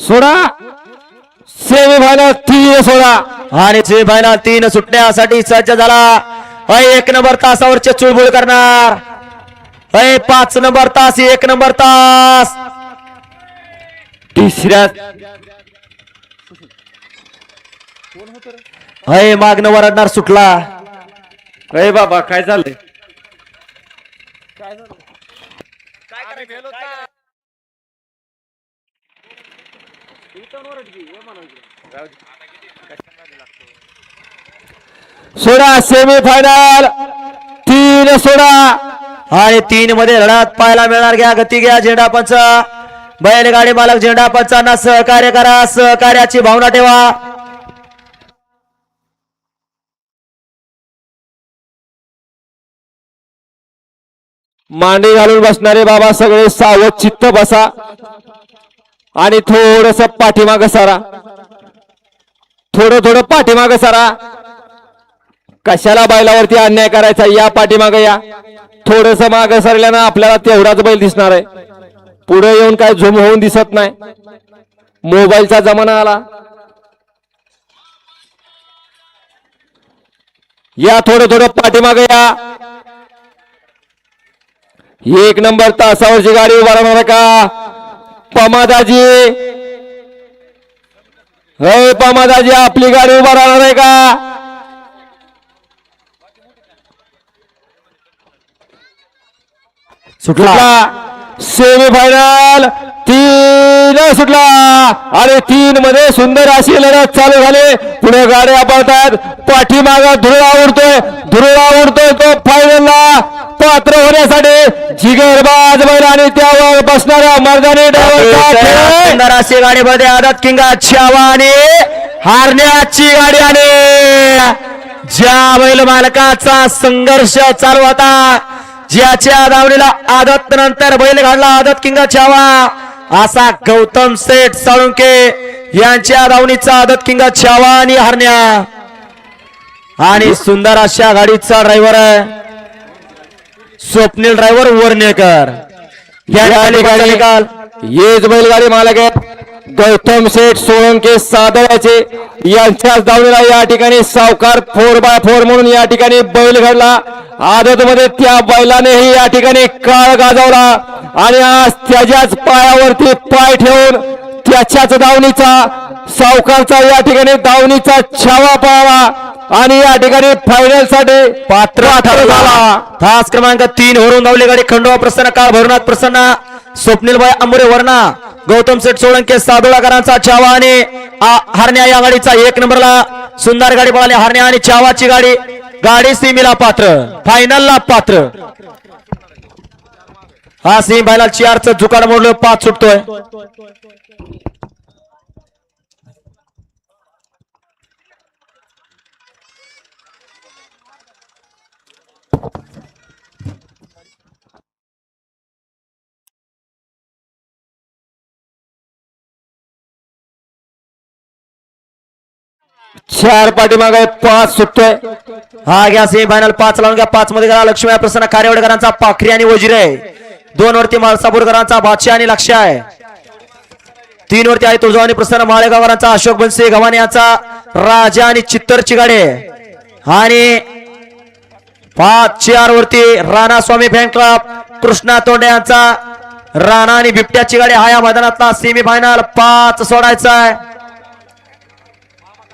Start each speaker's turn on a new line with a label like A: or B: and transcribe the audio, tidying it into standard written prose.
A: सोडा semifinal 3 सोडा
B: आणि semifinal 3 सुटण्यासाठी सज्ज झाला. एक नंबर तासावरचे चुळबुळ करणार. 5 नंबर तास 1 नंबर तास.
A: तिसऱ्या
B: मागणं वरडणार सुटला.
A: अरे बाबा काय झालंय सोडा सेमीफायनल 3 सोडा
B: आणि 3 मध्ये लढत पाहायला मिळणार. घ्या गती घ्या. झेंडा पंच बैलगाडी मालक झेंडा पंचांना सहकार्य करा. सहकार्याची भावना ठेवा.
A: मांडी घालून बसणारे बाबा सगळे सावध चित्त बसा आणि थोडस पाठीमाग सारा. थोडं पाठीमाग सारा. कशाला बैलावरती अन्याय करायचा. या पाठीमाग या. थोडस माग सरल्यानं आपल्याला तेवढाच बैल दिसणार आहे. पुढे येऊन काय झूम होऊन दिसत नाही. मोबाईलचा जमाना आला. या थोडं पाठीमाग या. 1 नंबर तासावरची गाडी उभा राहणार का पमादाजी. पमादाजी आपली गाडी उभा राहणार आहे का.
B: सुटला.
A: सेमीफायनल 3 सुटला आणि 3 मध्ये सुंदर अशी लढत चालू झाली. पुढे गाड्या पळतात. पाठीमागा धुरळा उडतोय तो फायनलला पात्र होण्यासाठी जिगरबाज बैल आणि त्यावर बसणाऱ्या मर्दानी ड्रायव्हर
B: अशी गाडीमध्ये आदत किंगा छावा आणि हारण्याची गाडी. आणि ज्या बैल मालकाचा संघर्ष चालू होता, ज्याच्या दावणीला आदत नंतर बैल घालला आदत किंगा छावा, असा गौतम सेठ साळुंके यांच्या दावणीचा आदत किंगा छावा आणि हरण्या. आणि सुंदर अशा गाडीचा ड्रायव्हर आहे स्वप्नील ड्रायव्हर वर्णेकर.
A: येच बैलगाडी मालक आहेत गौतम शेठ सोळंके सादळ्याचे. यांच्याच दावणीला या ठिकाणी सावकार 4x4 म्हणून या ठिकाणी बैल घडला. आदत मध्ये त्या बैलानेही या ठिकाणी काळ गाजवला आणि आज त्याच्याच पायावरती पाय ठेवून त्याच्याच दावणीचा सावकारचा या ठिकाणी दावणीचा छावा पळाला आणि या ठिकाणी फायनल साठी
B: पात्र ठरला. तास क्रमांक 3 वरून धावली गाडी. खंडोबा प्रसन्न, काळ भैरवनाथ प्रसन्न, स्वप्नीलभाई अंबुरे वर्णा, गौतम सेठ सोळंके सादोळाकरांचा छावा आणि हरण्या या गाडीचा 1 नंबरला सुंदर गाडी पळाली. हरण्या आणि छावाची गाडी सीमीला पात्र, फायनलला पात्र. हा सीम फायनल 4चं जुकाड मोडलं 5 सुटतोय.
A: चार पाठीमागे 5 सुटतोय.
B: हा घ्या सेमी फायनल 5 लावून घ्या. 5 मध्ये गेला लक्ष्मी प्रसन्न कार्यवडकरांचा पाखरी आणि वजीर आहे. 2 वरती माळसापूरकरांचा बादशाह आणि लक्ष्य आहे. 3 वरती आहे तुळजावानी प्रसन्न माळेगावकरांचा अशोक बनसे गव्हाणे यांचा राजा आणि चित्तरची गाडी आहे. आणि 5-4 वरती राणा स्वामी फॅन क्लब कृष्णा तोंडे यांचा राणा आणि बिबट्याची गाडी. हा या मैदानातला सेमी फायनल 5 सोडायचा आहे.